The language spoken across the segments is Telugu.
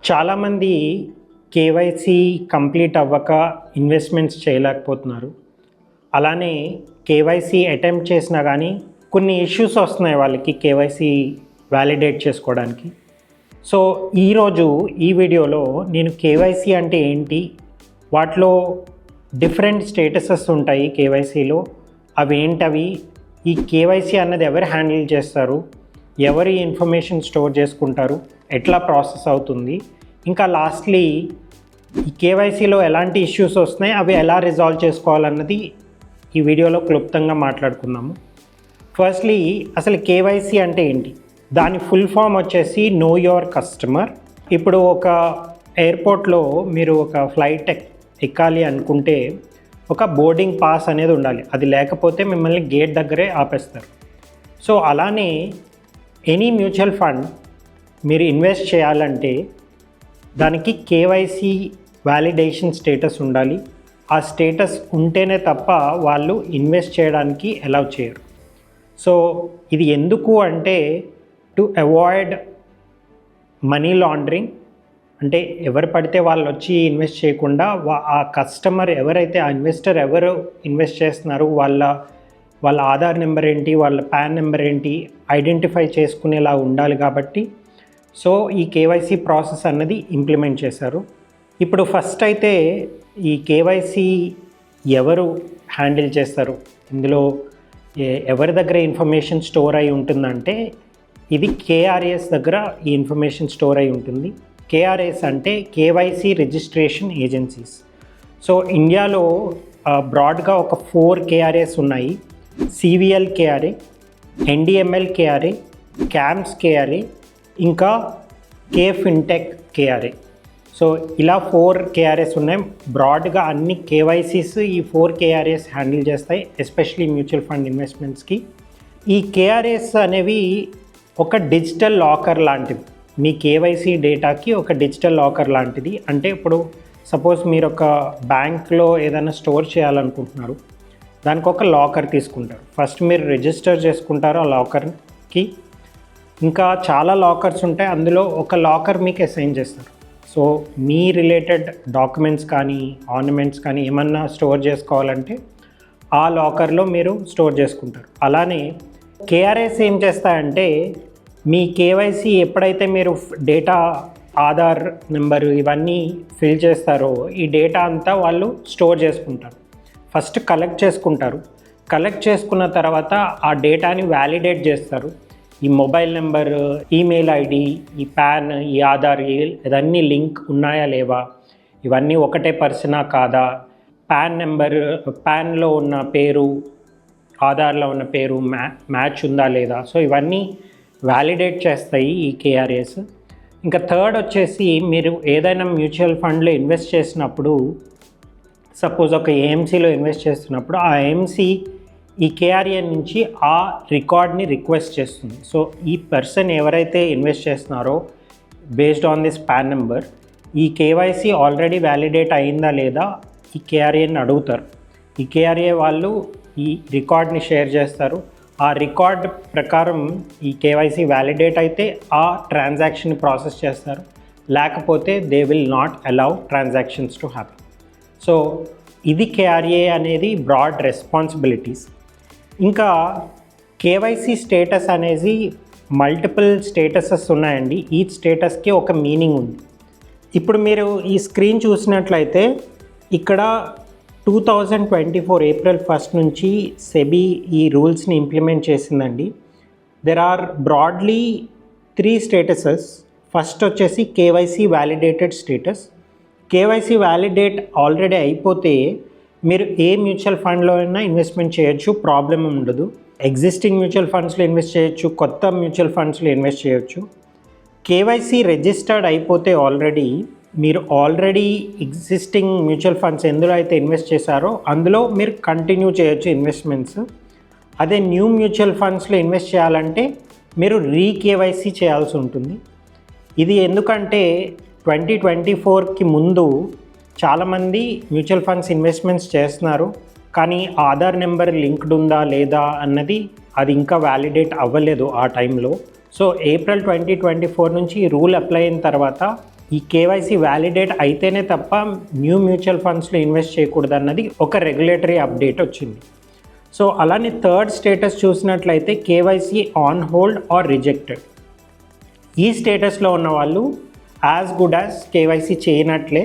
చాలామంది కేవైసీ కంప్లీట్ అవ్వక ఇన్వెస్ట్మెంట్స్ చేయలేకపోతున్నారు. అలానే కేవైసీ అటెంప్ట్ చేసినా కానీ కొన్ని ఇష్యూస్ వస్తున్నాయి వాళ్ళకి కేవైసీ వ్యాలిడేట్ చేసుకోవడానికి. సో ఈరోజు ఈ వీడియోలో నేను కేవైసీ అంటే ఏంటి, వాటిలో డిఫరెంట్ స్టేటసెస్ ఉంటాయి కేవైసీలో, అవి ఏంటవి, ఈ కేవైసీ అన్నది ఎవరు హ్యాండిల్ చేస్తారు, ఎవరి ఇన్ఫర్మేషన్ స్టోర్ చేసుకుంటారు, ఎట్లా ప్రాసెస్ అవుతుంది, ఇంకా లాస్ట్లీ ఈ కేవైసీలో ఎలాంటి ఇష్యూస్ వస్తున్నాయి అవి ఎలా రిజాల్వ్ చేసుకోవాలన్నది ఈ వీడియోలో క్లుప్తంగా మాట్లాడుకుందాము. ఫస్ట్లీ అసలు కేవైసీ అంటే ఏంటి, దాని ఫుల్ ఫామ్ వచ్చేసి నో యువర్ కస్టమర్. ఇప్పుడు ఒక ఎయిర్పోర్ట్లో మీరు ఒక ఫ్లైట్ ఎక్కాలి అనుకుంటే ఒక బోర్డింగ్ పాస్ అనేది ఉండాలి, అది లేకపోతే మిమ్మల్ని గేట్ దగ్గరే ఆపేస్తారు. సో అలానే ఎనీ మ్యూచువల్ ఫండ్ మీరు ఇన్వెస్ట్ చేయాలంటే దానికి కేవైసీ వ్యాలిడేషన్ స్టేటస్ ఉండాలి. ఆ స్టేటస్ ఉంటేనే తప్ప వాళ్ళు ఇన్వెస్ట్ చేయడానికి అలౌ చేయరు. సో ఇది ఎందుకు అంటే టు అవాయిడ్ మనీ లాండరింగ్, అంటే ఎవరు పడితే వాళ్ళు వచ్చి ఇన్వెస్ట్ చేయకుండా ఆ కస్టమర్ ఎవరైతే ఆ ఇన్వెస్టర్ ఎవరు ఇన్వెస్ట్ చేస్తున్నారు వాళ్ళ ఆధార్ నెంబర్ ఏంటి, వాళ్ళ పాన్ నెంబర్ ఏంటి ఐడెంటిఫై చేసుకునేలా ఉండాలి. కాబట్టి సో ఈ కేవైసీ ప్రాసెస్ అన్నది ఇంప్లిమెంట్ చేశారు. ఇప్పుడు ఫస్ట్ అయితే ఈ కేవైసీ ఎవరు హ్యాండిల్ చేస్తారు, ఇందులో ఎవరి దగ్గర ఇన్ఫర్మేషన్ స్టోర్ అయి ఉంటుందంటే ఇది కేఆర్ఎస్ దగ్గర ఈ ఇన్ఫర్మేషన్ స్టోర్ అయి ఉంటుంది. కేఆర్ఎస్ అంటే కేవైసీ రిజిస్ట్రేషన్ ఏజెన్సీస్. సో ఇండియాలో బ్రాడ్గా ఒక 4 కేఆర్ఎస్ ఉన్నాయి. CVL KRA, ఎన్డిఎంఎల్ KRA, cams KRA, ఇంకా కే ఫిన్టెక్ కేఆర్ఏ. సో ఇలా 4 కేఆర్ఎస్ ఉన్నాయి. బ్రాడ్గా అన్ని కేవైసీస్ ఈ 4 కేఆర్ఎస్ హ్యాండిల్ చేస్తాయి, ఎస్పెషలీ మ్యూచువల్ ఫండ్ ఇన్వెస్ట్మెంట్స్కి. ఈ కేఆర్ఎస్ అనేవి ఒక డిజిటల్ లాకర్ లాంటివి, మీ కేవైసీ డేటాకి ఒక డిజిటల్ లాకర్ లాంటిది. అంటే ఇప్పుడు సపోజ్ మీరు ఒక బ్యాంక్లో ఏదైనా స్టోర్ చేయాలనుకుంటున్నారు, దానికి ఒక లాకర్ తీసుకుంటారు. ఫస్ట్ మీరు రిజిస్టర్ చేసుకుంటారు ఆ లాకర్కి. ఇంకా చాలా లాకర్స్ ఉంటాయి, అందులో ఒక లాకర్ మీకు అసైన్ చేస్తారు. సో మీ రిలేటెడ్ డాక్యుమెంట్స్ కానీ ఆర్నమెంట్స్ కానీ ఏమన్నా స్టోర్ చేసుకోవాలంటే ఆ లాకర్లో మీరు స్టోర్ చేసుకుంటారు. అలానే కేఆర్ఎస్ ఏం చేస్తాయంటే మీ కేవైసీ ఎప్పుడైతే మీరు డేటా ఆధార్ నెంబరు ఇవన్నీ ఫిల్ చేస్తారో ఈ డేటా అంతా వాళ్ళు స్టోర్ చేసుకుంటారు. ఫస్ట్ కలెక్ట్ చేసుకుంటారు. కలెక్ట్ చేసుకున్న తర్వాత ఆ డేటాని వ్యాలిడేట్ చేస్తారు. ఈ మొబైల్ నెంబర్, ఈమెయిల్ ఐడి, ఈ పాన్, ఈ ఆధార్ ఇవన్నీ లింక్ ఉన్నాయా లేవా, ఇవన్నీ ఒకటే పర్సనా కాదా, పాన్ నెంబర్, పాన్లో ఉన్న పేరు ఆధార్లో ఉన్న పేరు మ్యాచ్ ఉందా లేదా. సో ఇవన్నీ వ్యాలిడేట్ చేస్తాయి ఈ కేఆర్ఎస్. ఇంకా థర్డ్ వచ్చేసి మీరు ఏదైనా మ్యూచువల్ ఫండ్లో ఇన్వెస్ట్ చేసినప్పుడు, సపోజ్ ఒక ఏఎంసీలో ఇన్వెస్ట్ చేస్తున్నప్పుడు ఆ ఏఎంసీ ఈ కేఆర్ఏ నుంచి ఆ రికార్డ్ని రిక్వెస్ట్ చేస్తుంది. సో ఈ పర్సన్ ఎవరైతే ఇన్వెస్ట్ చేస్తున్నారో based on this pan number ఈ కేవైసీ ఆల్రెడీ వ్యాలిడేట్ అయిందా లేదా ఈ కేఆర్ఏని అడుగుతారు. ఈ కేఆర్ఏ వాళ్ళు ఈ రికార్డ్ని షేర్ చేస్తారు. ఆ రికార్డ్ ప్రకారం ఈ కేవైసీ వ్యాలిడేట్ అయితే ఆ ట్రాన్సాక్షన్ ప్రాసెస్ చేస్తారు, లేకపోతే they will not allow transactions to happen. So ఇది కేఆర్ఏ అనేది బ్రాడ్ రెస్పాన్సిబిలిటీస్. ఇంకా కేవైసీ స్టేటస్ అనేది మల్టిపుల్ స్టేటసెస్ ఉన్నాయండి. ఈ స్టేటస్కి ఒక మీనింగ్ ఉంది. ఇప్పుడు మీరు ఈ స్క్రీన్ చూసినట్లయితే ఇక్కడ 2024 ఏప్రిల్ 1 నుంచి సెబీ ఈ రూల్స్ని ఇంప్లిమెంట్ చేసిందండి. There are broadly 3 statuses. First వచ్చేసి KYC validated status. KYC validate already అయిపోతే మీరు ఏ మ్యూచువల్ ఫండ్లో అయినా ఇన్వెస్ట్మెంట్ చేయొచ్చు, ప్రాబ్లం ఉండదు. ఎగ్జిస్టింగ్ మ్యూచువల్ ఫండ్స్లో ఇన్వెస్ట్ చేయొచ్చు, కొత్త మ్యూచువల్ ఫండ్స్లో ఇన్వెస్ట్ చేయొచ్చు. కేవైసీ రిజిస్టర్డ్ అయిపోతే మీరు ఆల్రెడీ ఎగ్జిస్టింగ్ మ్యూచువల్ ఫండ్స్ ఎందులో అయితే ఇన్వెస్ట్ చేశారో అందులో మీరు కంటిన్యూ చేయొచ్చు ఇన్వెస్ట్మెంట్స్. అదే న్యూ మ్యూచువల్ ఫండ్స్లో ఇన్వెస్ట్ చేయాలంటే మీరు రీకేవైసీ చేయాల్సి ఉంటుంది. ఇది ఎందుకంటే 2024కి ముందు చాలామంది మ్యూచువల్ ఫండ్స్ ఇన్వెస్ట్మెంట్స్ చేస్తున్నారు, కానీ ఆధార్ నెంబర్ లింక్డ్ ఉందా లేదా అన్నది అది ఇంకా వ్యాలిడేట్ అవ్వలేదు ఆ టైంలో. సో ఏప్రిల్ 2024 నుంచి ఈ రూల్ అప్లై అయిన తర్వాత ఈ కేవైసీ వ్యాలిడేట్ అయితేనే తప్ప న్యూ మ్యూచువల్ ఫండ్స్లో ఇన్వెస్ట్ చేయకూడదు అన్నది ఒక రెగ్యులేటరీ అప్డేట్ వచ్చింది. సో అలానే థర్డ్ స్టేటస్ చూసినట్లయితే KYC on hold are rejected. ఈ స్టేటస్లో ఉన్న వాళ్ళు యాజ్ గుడ్ యాజ్ కేవైసీ చేయనట్లే.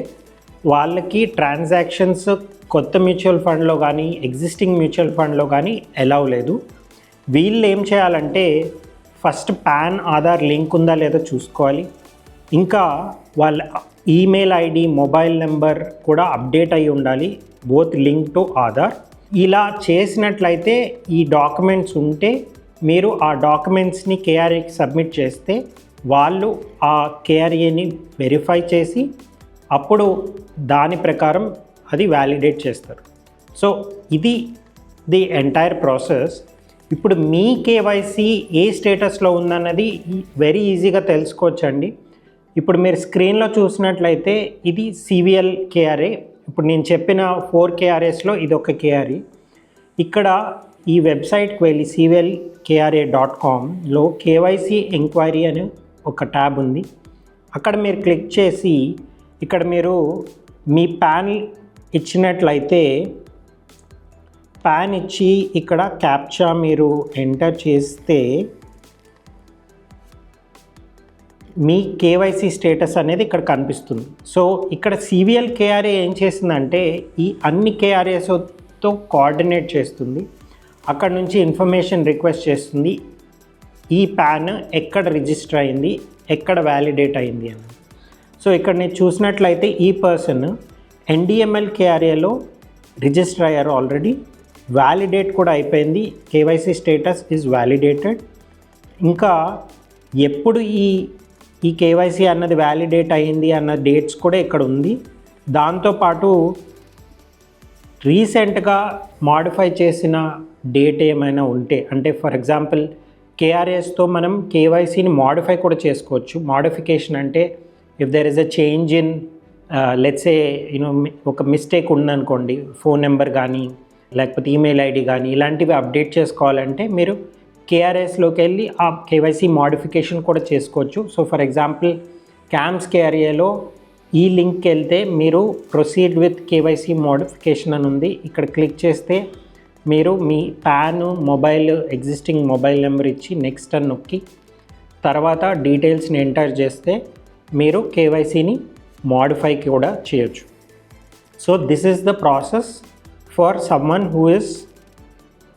వాళ్ళకి ట్రాన్సాక్షన్స్ కొత్త మ్యూచువల్ ఫండ్లో కానీ ఎగ్జిస్టింగ్ మ్యూచువల్ ఫండ్లో కానీ అలౌ లేదు. వీళ్ళు ఏం చేయాలంటే ఫస్ట్ పాన్ ఆధార్ లింక్ ఉందా లేదో చూసుకోవాలి. ఇంకా వాళ్ళ ఈమెయిల్ ఐడి మొబైల్ నెంబర్ కూడా అప్డేట్ అయి ఉండాలి, బోత్ లింక్ టు ఆధార్. ఇలా చేసినట్లయితే ఈ డాక్యుమెంట్స్ ఉంటే మీరు ఆ డాక్యుమెంట్స్ని కేఆర్ఏకి సబ్మిట్ చేస్తే వాళ్ళు ఆ కేఆర్ఏని వెరిఫై చేసి అప్పుడు దాని ప్రకారం అది వ్యాలిడేట్ చేస్తారు. సో ఇది ది ఎంటైర్ ప్రాసెస్. ఇప్పుడు మీ కేవైసీ ఏ స్టేటస్లో ఉందన్నది వెరీ ఈజీగా తెలుసుకోవచ్చండి. ఇప్పుడు మీరు స్క్రీన్లో చూసినట్లయితే ఇది సివిఎల్ కేఆర్ఏ. ఇప్పుడు నేను చెప్పిన 4 కేఆర్ఏస్లో ఇది ఒక కేఆర్ఏ. ఇక్కడ ఈ వెబ్సైట్కి వెళ్ళి cvlkra.comలో కేవైసీ ఎంక్వైరీ అని ఒక ట్యాబ్ ఉంది. అక్కడ మీరు క్లిక్ చేసి ఇక్కడ మీరు మీ పాన్ ఇచ్చినట్లయితే పాన్ ఇచ్చి ఇక్కడ క్యాప్చా మీరు ఎంటర్ చేస్తే మీ కేవైసీ స్టేటస్ అనేది ఇక్కడ కనిపిస్తుంది. సో ఇక్కడ సివిఎల్ కేఆర్ఏ ఏం చేసిందంటే ఈ అన్ని కేఆర్ఏస్తో కోఆర్డినేట్ చేస్తుంది. అక్కడ నుంచి ఇన్ఫర్మేషన్ రిక్వెస్ట్ చేస్తుంది, ఈ పాన్ ఎక్కడ రిజిస్టర్ అయింది, ఎక్కడ వ్యాలిడేట్ అయింది అని. సో ఇక్కడ నేను చూసినట్లయితే ఈ పర్సన్ ఎన్డిఎంఎల్ కేఆర్ఏలో రిజిస్టర్ అయ్యారు ఆల్రెడీ, వ్యాలిడేట్ కూడా అయిపోయింది, కేవైసీ స్టేటస్ ఈజ్ వ్యాలిడేటెడ్. ఇంకా ఎప్పుడు ఈ కేవైసీ అన్నది వ్యాలిడేట్ అయ్యింది అన్న డేట్స్ కూడా ఇక్కడ ఉంది. దాంతోపాటు రీసెంట్గా మాడిఫై చేసిన డేట్ ఏమైనా ఉంటే, అంటే ఫర్ ఎగ్జాంపుల్ కేఆర్ఎస్తో మనం కేవైసీని మాడిఫై కూడా చేసుకోవచ్చు. మాడిఫికేషన్ అంటే if there is a change in let's ఏ ఒక మిస్టేక్ ఉందనుకోండి, ఫోన్ నెంబర్ కానీ లేకపోతే ఈమెయిల్ ఐడి కానీ ఇలాంటివి అప్డేట్ చేసుకోవాలంటే మీరు కేఆర్ఎస్లోకి వెళ్ళి ఆ కేవైసీ మాడిఫికేషన్ కూడా చేసుకోవచ్చు. సో ఫర్ ఎగ్జాంపుల్ క్యామ్స్ కేఆర్ఏలో ఈ లింక్కి వెళ్తే మీరు ప్రొసీడ్ విత్ కేవైసీ మాడిఫికేషన్ అని ఉంది. ఇక్కడ క్లిక్ చేస్తే మీరు మీ PAN, mobile, existing mobile number ఇచ్చి నెక్స్ట్ అని నొక్కి తర్వాత డీటెయిల్స్ని ఎంటర్ చేస్తే మీరు కేవైసీని మాడిఫై కూడా చేయొచ్చు. So this is the process for someone who is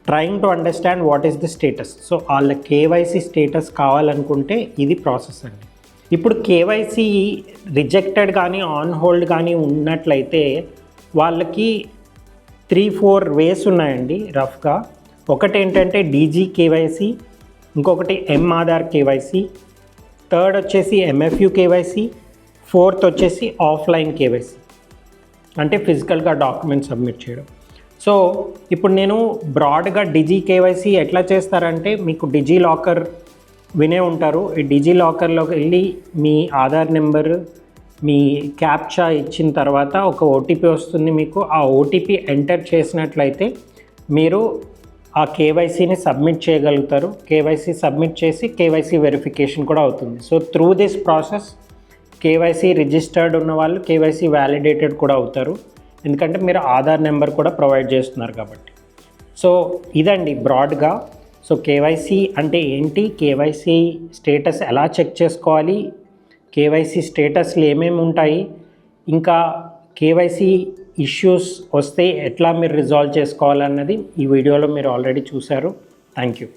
trying to understand what is the status. So వాళ్ళ కేవైసీ స్టేటస్ కావాలనుకుంటే ఇది ప్రాసెస్ అండి. ఇప్పుడు కేవైసీ రిజెక్టెడ్ కానీ ఆన్ హోల్డ్ కానీ ఉన్నట్లయితే వాళ్ళకి 3-4 వేస్ ఉన్నాయండి రఫ్గా. ఒకటి ఏంటంటే డీజీ కేవైసీ, ఇంకొకటి ఆధార్ కేవైసీ, థర్డ్ వచ్చేసి ఎంఎఫ్యూ కేవైసీ, ఫోర్త్ వచ్చేసి ఆఫ్లైన్ కేవైసీ అంటే ఫిజికల్గా డాక్యుమెంట్ సబ్మిట్ చేయడం. సో ఇప్పుడు నేను బ్రాడ్గా డిజీ కేవైసీ ఎట్లా చేస్తారంటే, మీకు డిజీ లాకర్ వినే ఉంటారు. ఈ డిజీ లాకర్లోకి వెళ్ళి మీ ఆధార్ నెంబర్, మీ క్యాప్చా ఇచ్చిన తర్వాత ఒక ఓటీపీ వస్తుంది మీకు. ఆ ఓటీపీ ఎంటర్ చేసినట్లయితే మీరు ఆ కేవైసీని సబ్మిట్ చేయగలుగుతారు. కేవైసీ సబ్మిట్ చేసి కేవైసీ వెరిఫికేషన్ కూడా అవుతుంది. So through this process KYC registered ఉన్న వాళ్ళు కేవైసీ వ్యాలిడేటెడ్ కూడా అవుతారు, ఎందుకంటే మీరు ఆధార్ నెంబర్ కూడా ప్రొవైడ్ చేస్తున్నారు కాబట్టి. సో ఇదండి బ్రాడ్గా. సో కేవైసీ అంటే ఏంటి, కేవైసీ స్టేటస్ ఎలా చెక్ చేసుకోవాలి, కేవైసీ స్టేటస్లు ఏమేమి ఉంటాయి, ఇంకా కేవైసీ ఇష్యూస్ వస్తే ఎట్లా మీరు రిజాల్వ్ చేసుకోవాలన్నది ఈ వీడియోలో మీరు ఆల్రెడీ చూశారు. Thank you.